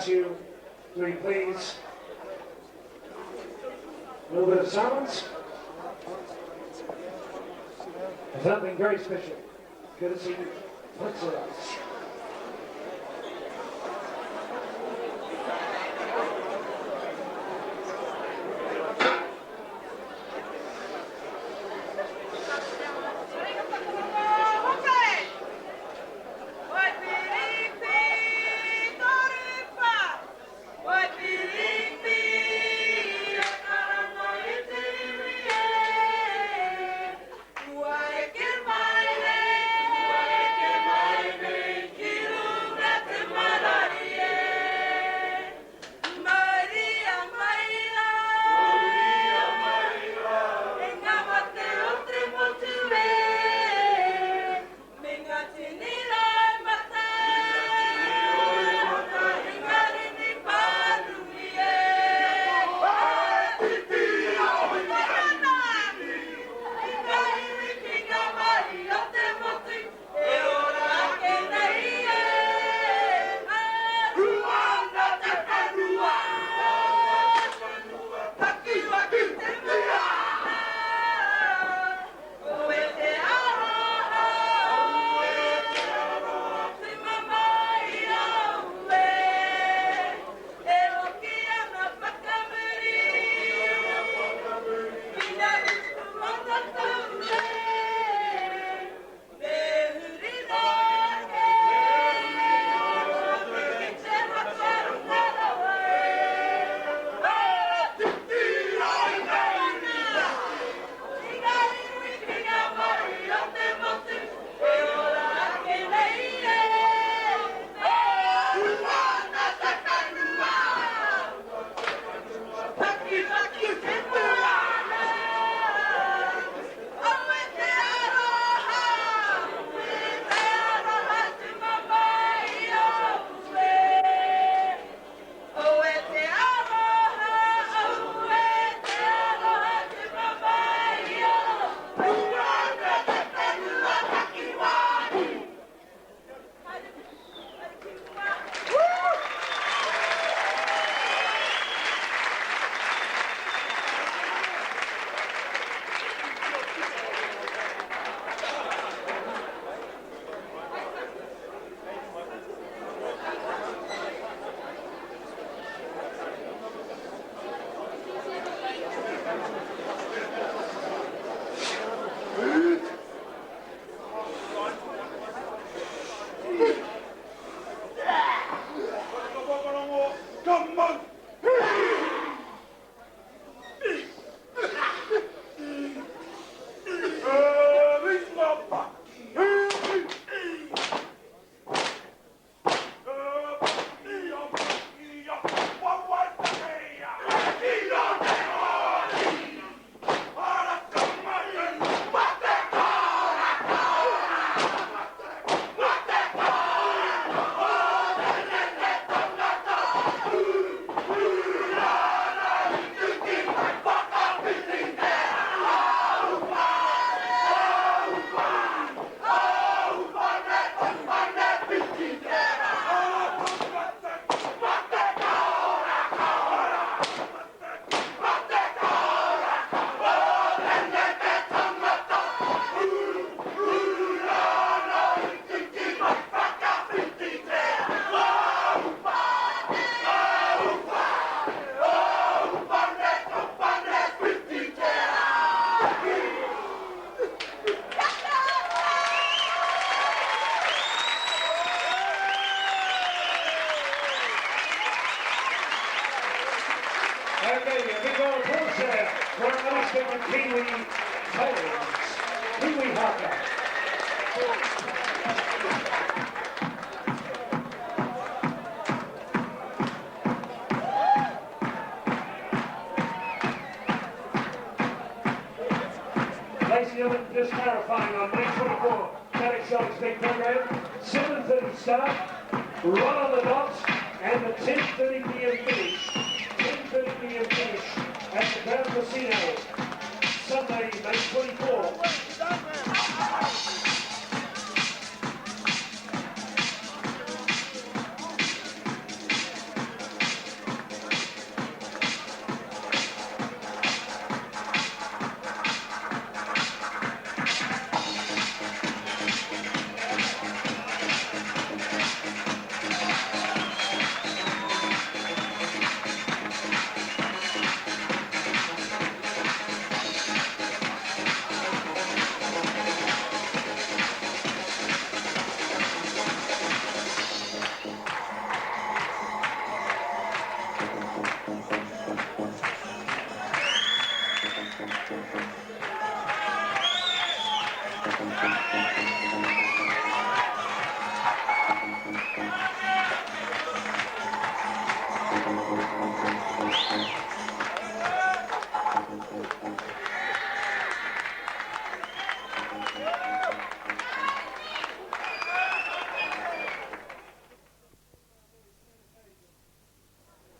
ask you, do you please, a little bit of silence? Something very special. Good to see you. What's it? Just clarifying on May 24, Static Shock's big program, 7:30 start, right on the dot, and the 10:30 p.m. finish. 10:30 p.m. finish at the Crown Casino, Sunday, May 24.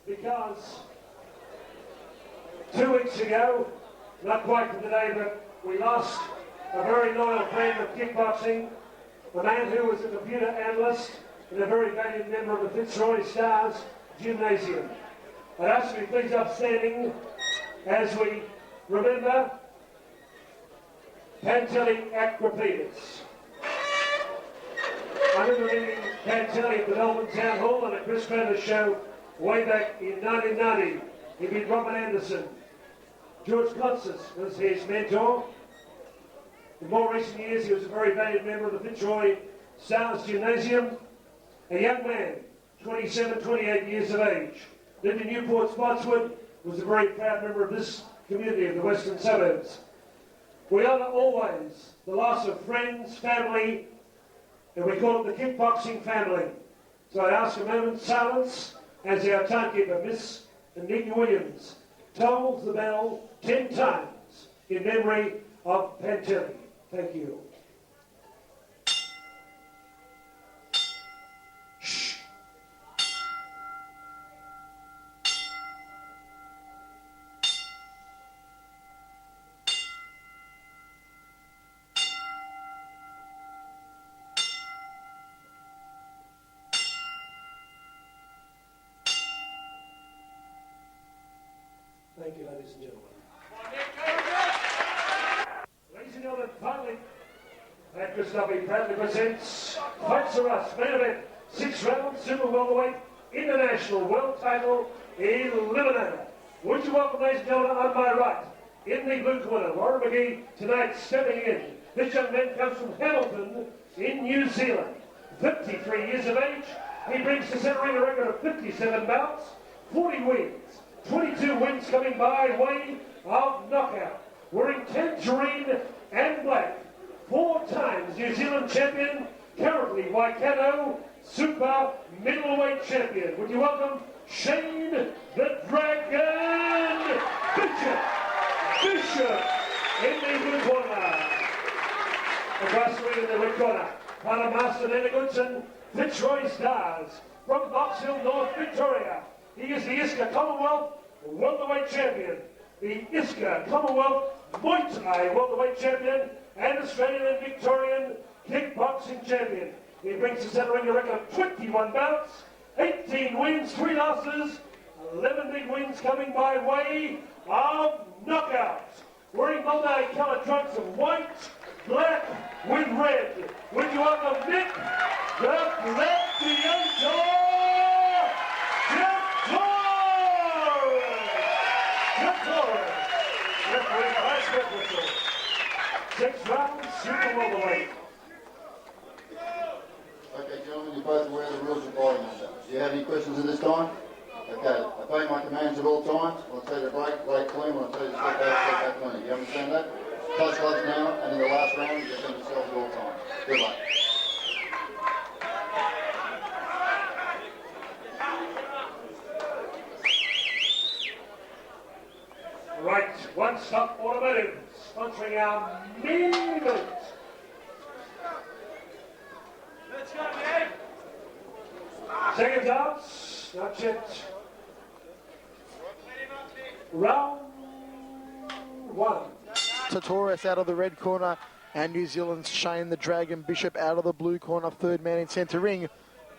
Because 2 weeks ago, not quite to the day, but we lost a very loyal friend of kickboxing, a man who was a computer analyst and a very valued member of the Fitzroy Stars Gymnasium. I'd ask you to please upstanding as we remember Panteli Akropetis. I remember meeting Panteli at the Melbourne Town Hall on a Chris Crenna show way back in 1990. He beat Robert Anderson. George Klotsis was his mentor. In more recent years, he was a very valued member of the Fitzroy Stars Gymnasium. A young man, 27, 28 years of age, lived in Newport, Spotswood, was a very proud member of this community of the western suburbs. We honour always the loss of friends, family, and we call it the kickboxing family. So I ask a moment's silence as our timekeeper, Miss Anika Williams, tolls the bell 10 times in memory of Panteli. Thank you. Shh. Thank you, ladies and gentlemen. Ladies and gentlemen, finally, Pat Christophe proudly presents Fights for Us, main event, 6-round super welterweight international world title eliminator. Would you welcome, ladies and gentlemen, on my right, in the blue corner, Warren McGee, tonight stepping in. This young man comes from Hamilton in New Zealand. 53 years of age, he brings to center ring a record of 57 bouts, 40 wins. 22 wins coming by way of knockout. Wearing tangerine and black. 4 times New Zealand champion, currently Waikato super middleweight champion. Would you welcome Shane the Dragon Bishop. Bishop in the blue corner. Across the ring in the red corner, Father Master Nana Goodson, Fitzroy Stars from Box Hill, North Victoria. He is the ISCA Commonwealth welterweight champion, the ISCA Commonwealth Muay Thai welterweight champion, and Australian and Victorian kickboxing champion. He brings to center ring a record of 21 bouts, 18 wins, 3 losses, 11 big wins coming by way of knockouts. Wearing multi-colored trunks of white, black with red. Would you welcome Nick the Gladiator? Referee by split whistle. 6 rounds, super welterweight. Okay, gentlemen, you're both aware of the rules of fighting. Do you have any questions at this time? Okay, obey my commands at all times. When I tell you to break clean. When I tell you to step back clean. You understand that? Close gloves now, and in the last round, you defend yourselves at all times. Good luck. Right, One Stop Automotive, sponsoring our main event. Let's go, man. Seconds out, not yet. Round 1. Tetoros out of the red corner, and New Zealand's Shane the Dragon Bishop out of the blue corner, third man in centre ring.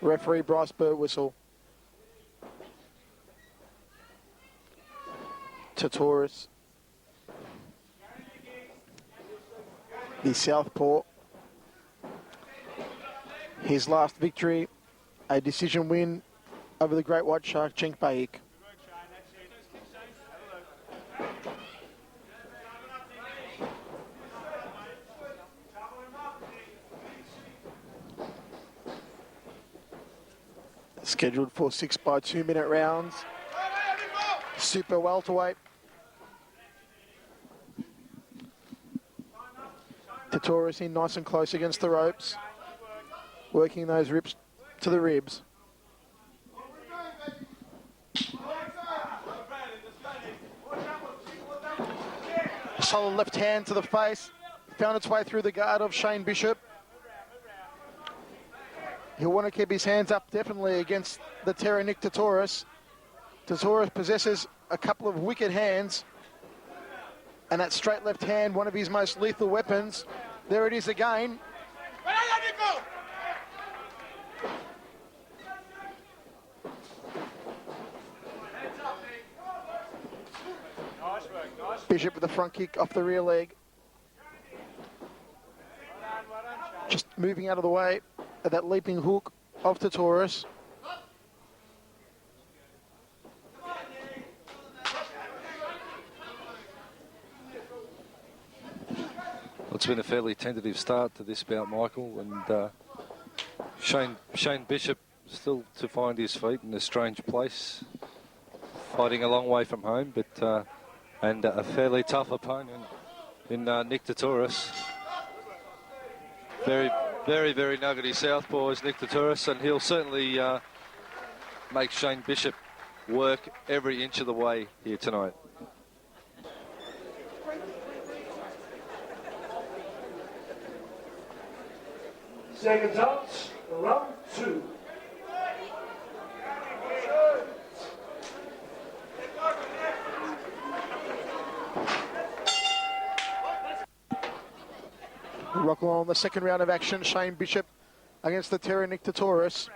Referee Bryce Bird-Whistle. Tetoros, the southpaw. His last victory, a decision win over the Great White Shark, Cenk Baik. Scheduled for 6 by 2 minute rounds. super welterweight. Tetoros in nice and close against the ropes, working those rips to the ribs. Solid left hand to the face, found its way through the guard of Shane Bishop. He'll want to keep his hands up definitely against the terror Nick Tetoros. Tetoros possesses a couple of wicked hands, and that straight left hand, one of his most lethal weapons. There it is again. Bishop with a front kick off the rear leg. Just moving out of the way of that leaping hook of Tetoros. It's been a fairly tentative start to this bout, Michael, and Shane Bishop still to find his feet in a strange place, fighting a long way from home, but and a fairly tough opponent in Nick Tetoros. Very, very, very nuggety southpaw is Nick Tetoros, and he'll certainly make Shane Bishop work every inch of the way here tonight. Seconds out, round 2. Rock along the second round of action. Shane Bishop against the terror Nick Tetoros.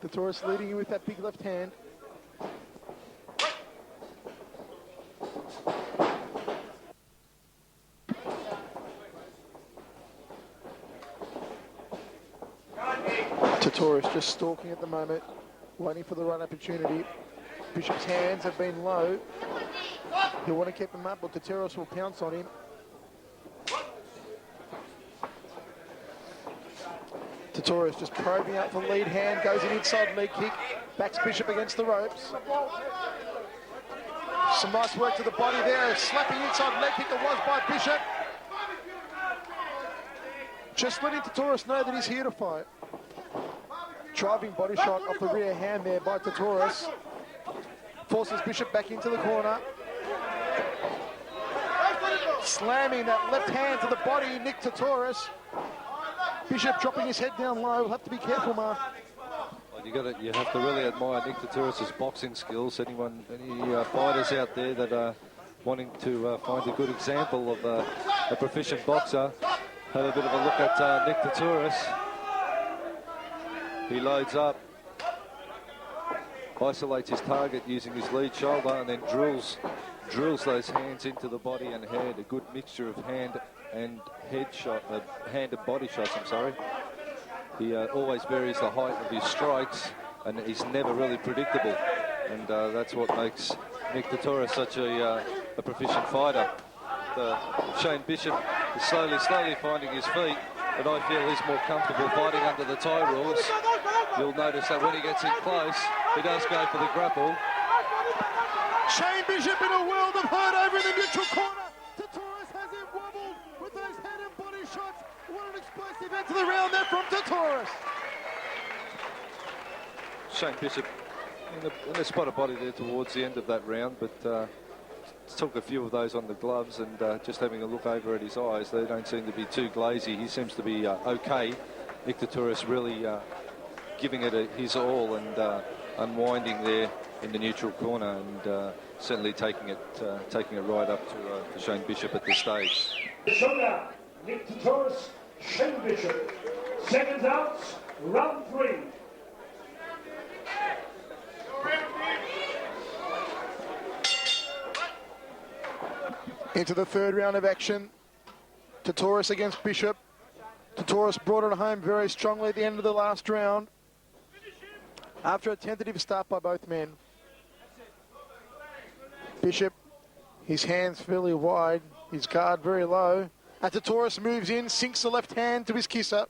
Tetoros leading you with that big left hand. Tetoros just stalking at the moment, waiting for the right opportunity. Bishop's hands have been low. He'll want to keep him up, but Tetoros will pounce on him. Tetoros just probing out the lead hand, goes an inside leg kick, backs Bishop against the ropes. Some nice work to the body there, slapping inside leg kick it was by Bishop. Just letting Tetoros know that he's here to fight. Driving body shot off the rear hand there by Tetoros. Forces Bishop back into the corner. Slamming that left hand to the body, Nick Tetoros. Bishop dropping his head down low. We'll have to be careful, Mark. Well, you have to really admire Nick Tetoros' boxing skills. Any fighters out there that are wanting to find a good example of a proficient boxer, have a bit of a look at Nick Tetoros. He loads up, isolates his target using his lead shoulder, and then drills those hands into the body and head. A good mixture of hand and body shots. I'm sorry. He always varies the height of his strikes, and he's never really predictable. And that's what makes Nick Tetoros such a proficient fighter. Shane Bishop is slowly finding his feet, but I feel he's more comfortable fighting under the tie rules. You'll notice that when he gets in close, he does go for the grapple. Shane Bishop in a world of hurt over in the neutral corner. Tetoros has him wobbled with those head and body shots. What an explosive end to the round there from Tetoros. Shane Bishop in a spot of body there towards the end of that round, but took a few of those on the gloves, and just having a look over at his eyes, they don't seem to be too glazy. He seems to be okay. Nick Tetoros really giving it his all and unwinding there in the neutral corner, and certainly taking it right up to Shane Bishop at this stage. Showdown, Nick Tetoros, Shane Bishop. Seconds out, round 3. Into the third round of action. Tetoros against Bishop. Tetoros brought it home very strongly at the end of the last round, after a tentative start by both men. Bishop, his hands fairly wide, his guard very low. And Tetoros moves in, sinks the left hand to his kisser.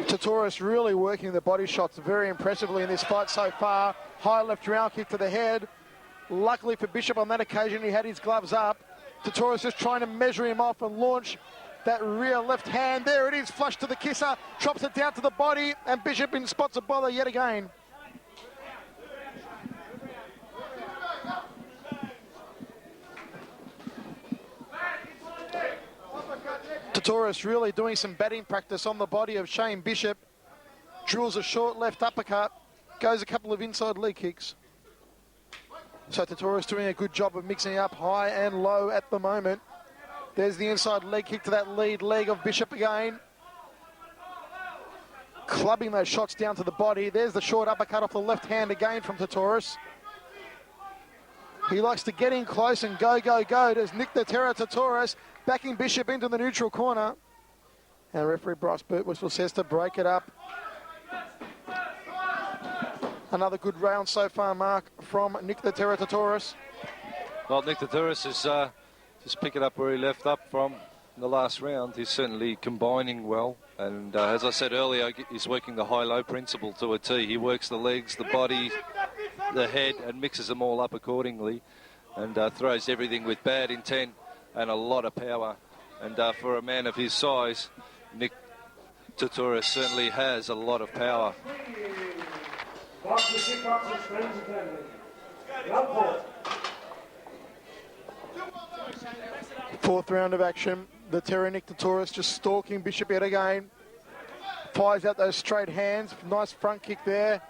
Tetoros really working the body shots very impressively in this fight so far. High left round kick to the head. Luckily for Bishop on that occasion, he had his gloves up. Tetoros just trying to measure him off and launch that rear left hand. There it is, flush to the kisser, chops it down to the body, and Bishop in spots a bother yet again. Tetoros really doing some batting practice on the body of Shane Bishop. Drills a short left uppercut, goes a couple of inside leg kicks. So Tetoros doing a good job of mixing up high and low at the moment. There's the inside leg kick to that lead leg of Bishop again. Clubbing those shots down to the body. There's the short uppercut off the left hand again from Tetoros. He likes to get in close and go, go, go. There's Nick the Terror Tetoros backing Bishop into the neutral corner. And referee Bryce Birtwistle says to break it up. Another good round so far, Mark, from Nick the Terror Tetoros. Well, Nick Tetoros is just picking up where he left up from in the last round. He's certainly combining well. And as I said earlier, he's working the high-low principle to a T. He works the legs, the body, the head, and mixes them all up accordingly. And throws everything with bad intent and a lot of power. And for a man of his size, Nick Tetoros certainly has a lot of power. Fourth round of action. The Terror Nick Tetoros just stalking Bishop yet again. Fires out those straight hands. Nice front kick there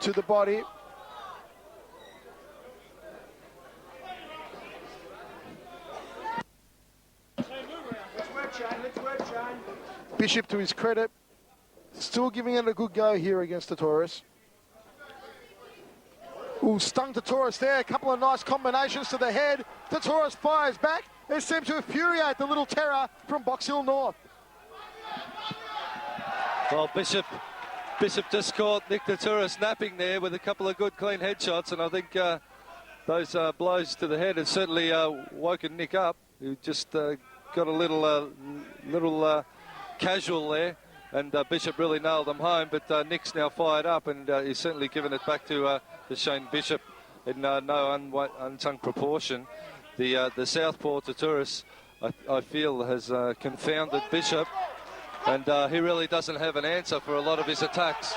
to the body. Bishop, to his credit, still giving it a good go here against Tetoros. Ooh, stung Tetoros there. A couple of nice combinations to the head. Tetoros fires back. It seems to infuriate the little Terror from Box Hill North. Well, Bishop just caught Nick Tetoros napping there with a couple of good clean headshots, and I think those blows to the head have certainly woken Nick up, who just got a little casual there, and Bishop really nailed them home, but Nick's now fired up, and he's certainly given it back to Shane Bishop in no unsung proportion. The southpaw Tetoros, I feel, has confounded Bishop, and he really doesn't have an answer for a lot of his attacks.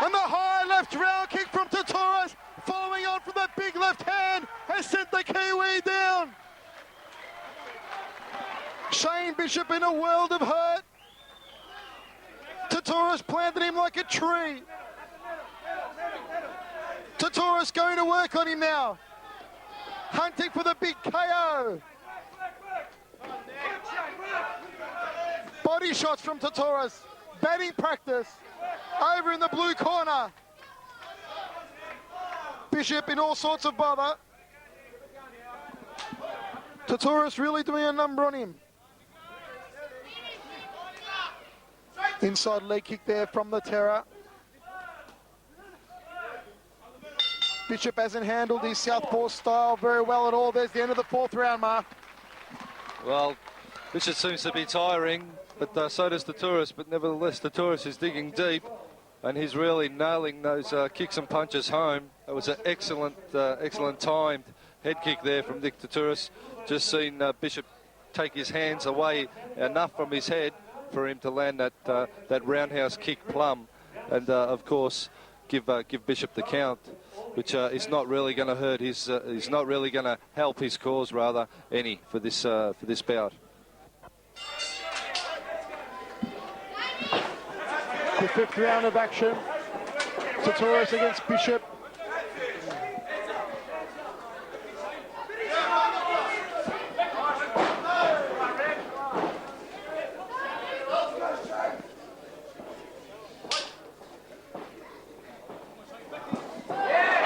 And the high left round kick from Tetoros, following on from that big left hand, has sent the Kiwi down. Shane Bishop in a world of hurt. Tetoros planted him like a tree. Tetoros going to work on him now. Hunting for the big KO. Body shots from Tetoros. Batting practice. Over in the blue corner. Bishop in all sorts of bother. Tetoros really doing a number on him. Inside leg kick there from the Terror. Bishop hasn't handled his southpaw style very well at all. There's the end of the fourth round, Mark. Well, Bishop seems to be tiring, but so does Tetoros. But nevertheless, Tetoros is digging deep, and he's really nailing those kicks and punches home. That was an excellent timed head kick there from Nick Tetoros. Just seen Bishop take his hands away enough from his head for him to land that roundhouse kick plumb, and of course give Bishop the count, which is not really going to hurt his. Is not really going to help his cause, rather, any for this bout. The fifth round of action. Tetoros against Bishop.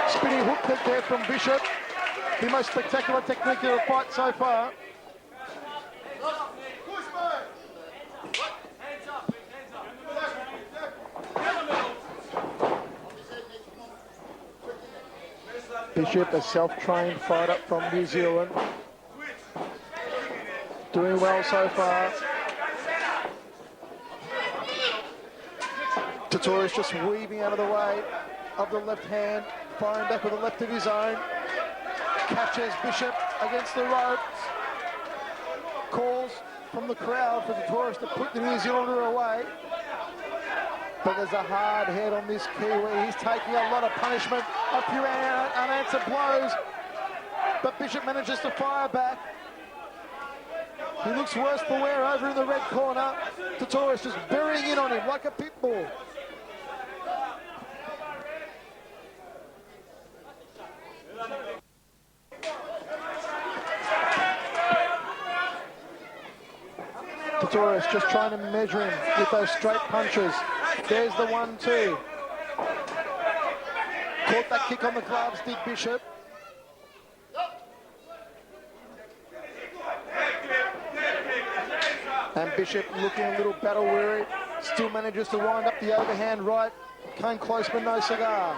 Spinning hook kick there from Bishop. The most spectacular technique of the fight so far. Bishop, a self-trained fighter from New Zealand. Doing well so far. Tetoros just weaving out of the way of the left hand, firing back with the left of his own. Catches Bishop against the ropes. Calls from the crowd for Tetoros to put the New Zealander away. But there's a hard head on this Kiwi. He's taking a lot of punishment. A few unanswered blows. But Bishop manages to fire back. He looks worse for wear over in the red corner. Tetoros just burying in on him like a pit bull. Tetoros just trying to measure him with those straight punches. There's the 1-2. Caught that kick on the gloves, did Bishop. And Bishop looking a little battle weary. Still manages to wind up the overhand right. Came close but no cigar.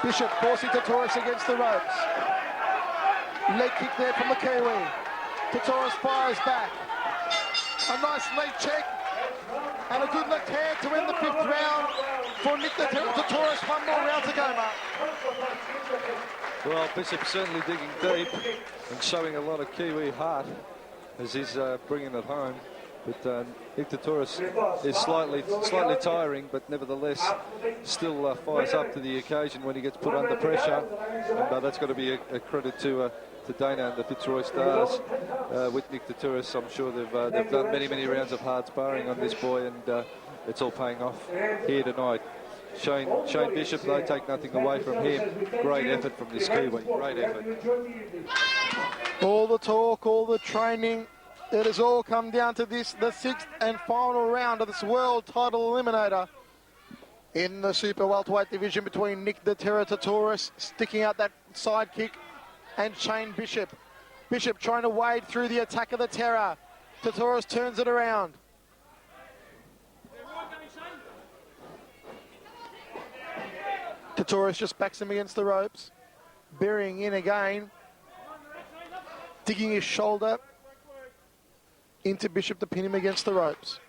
Bishop forcing Tetoros against the ropes. Leg kick there from the Kiwi. Tetoros fires back. A nice leg check. And a good left hand to end the 5th round for Nick Tetoros. 1 more round to go, Mark. Well, Bishop certainly digging deep and showing a lot of Kiwi heart as he's bringing it home. But Nick Tetoros is slightly tiring, but nevertheless still fires up to the occasion when he gets put under pressure. And that's got to be a credit to Dana and the Fitzroy Stars with Nick Tetoros. I'm sure they've done many rounds of hard sparring on this boy, and it's all paying off here tonight. Shane Bishop, though, take nothing away from him. Great effort from this Kiwi. Great effort. All the talk, all the training, it has all come down to this, the 6th and final round of this world title eliminator in the super welterweight division between Nick the Terror Tetoros sticking out that side kick and Shane Bishop. Bishop trying to wade through the attack of the Terror. Tetoros turns it around. Tetoros just backs him against the ropes, burying in again, digging his shoulder into Bishop to pin him against the ropes.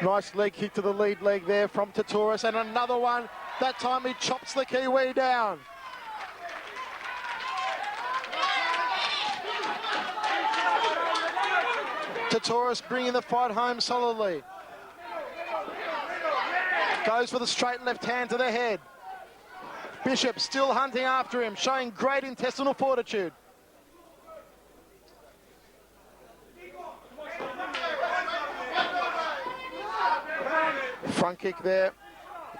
Nice leg kick to the lead leg there from Tetoros, and another one. That time he chops the Kiwi down. Tetoros bringing the fight home solidly. Goes for the straight left hand to the head. Bishop still hunting after him, showing great intestinal fortitude. Front kick there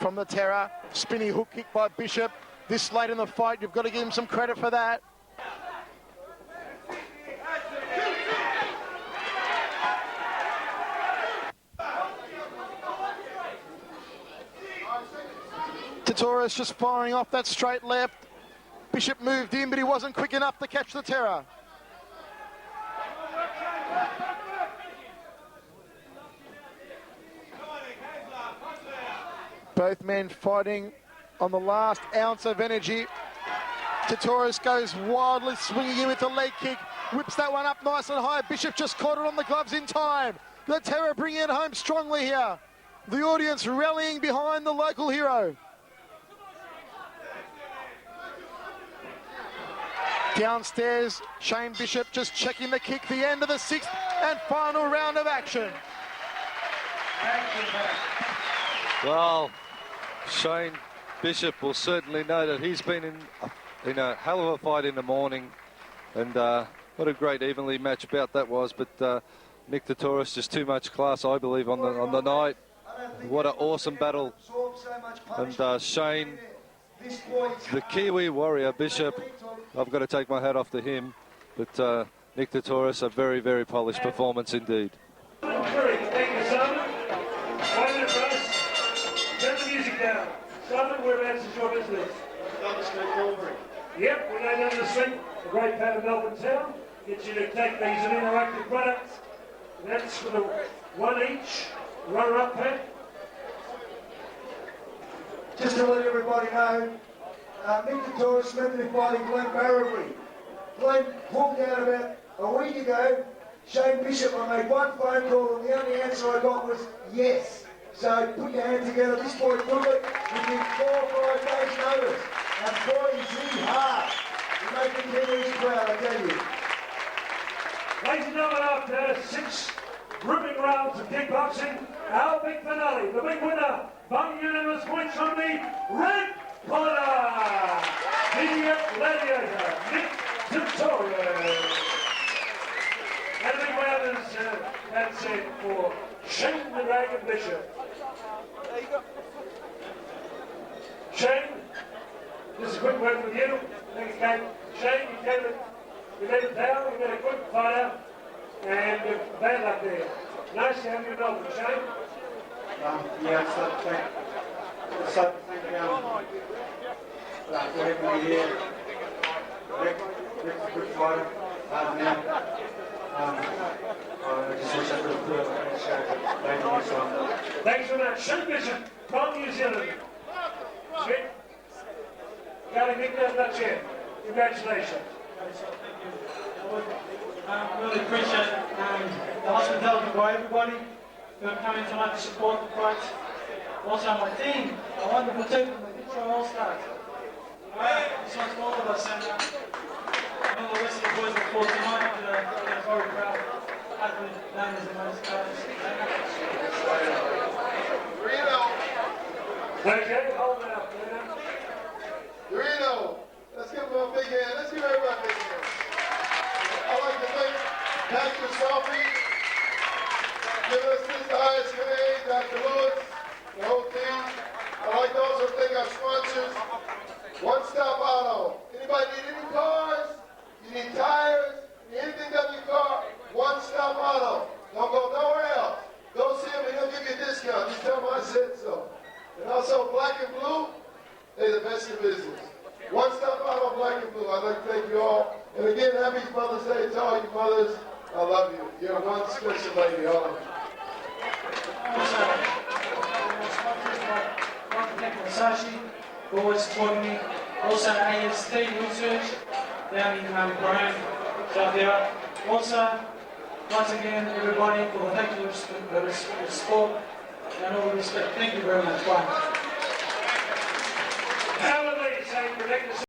from the Terror. Spinning hook kick by Bishop. This late in the fight, you've got to give him some credit for that. Tetoros just firing off that straight left. Bishop moved in, but he wasn't quick enough to catch the Terror. Both men fighting on the last ounce of energy. Tetoros goes wildly, swinging in with the leg kick. Whips that one up nice and high. Bishop just caught it on the gloves in time. The Terror bringing it home strongly here. The audience rallying behind the local hero. Downstairs, Shane Bishop just checking the kick. The end of the 6th and final round of action. Well, Shane Bishop will certainly know that he's been in a hell of a fight in the morning, and what a great evenly match bout that was. But Nick Tetoros just too much class, I believe, on the night. What an awesome battle. And Shane, the Kiwi warrior Bishop, I've got to take my hat off to him. But Nick Tetoros, a very polished performance indeed. Thank you, Simon. 1 minute race. Turn the music down. Simon, whereabouts is your business? Down the street, Corbury. Yep, we go down the street. A great part of Melbourne town. Get you to take these an interactive product. That's for the 1 each. Runner-up pack. Just to let everybody know, Nick Tetoros meant to be fighting Glenn Barrowby. Glenn pulled out about a week ago. Shane Bishop, I made one phone call and the only answer I got was yes. So put your hands together. This boy took it within 4 or 5 days' notice. And boy, is he hard. You're making Kiwis proud, I tell you. Ladies and gentlemen, after 6 gripping rounds of kickboxing, our big finale, the big winner, by unanimous points from the red corner, the gladiator, Nick Tetoros. And the big winner is, that's it for Shane the Dragon Bishop. There you go. Shane, this is a quick word with you. Thank you, Kate. Shane, you gave it down, you made a quick fighter, and bad luck there. Nice to have you in Melbourne, Shane. Yeah, so thank for having me here. Rick's a good fighter, hard man. I just wish I could have put up a show. Thank you so much. Thanks for that. Shane Bishop from New Zealand. Sweet. Got a nickname, that's it. Congratulations. Really appreciate the hospitality by everybody who have come in tonight to support the fights. Also my team, I won the platoon from the Tetoros All-Stars. This one's for all of us, and all the rest of the boys that fought tonight, they're very proud. Happily known as the most stars. Okay, hold it up, man. Dorito, let's give him a big hand. Let's give everybody a big hand. I'd like to thank Pastor Sophie, give us this ISA, Dr. Lewis, the whole team. I'd like to also thank our sponsors, One Stop Auto. Anybody need any cars? You need tires? You need anything done in your car? One Stop Auto. Don't go nowhere else. Go see him and he'll give you a discount. Just tell him I said so. And also Black and Blue, they're the best in business. One Stop Auto, Black and Blue. I'd like to thank you all. And again, happy Mother's Day to all you mothers. I love you. You're one special lady, all of you. Sashi, who always supporting me. Also AST Research down in Graham, South there. Also, once again, everybody, for the thank you for the support and all the respect. Thank you very much. Bye. Hallelujah, Saint, protect us.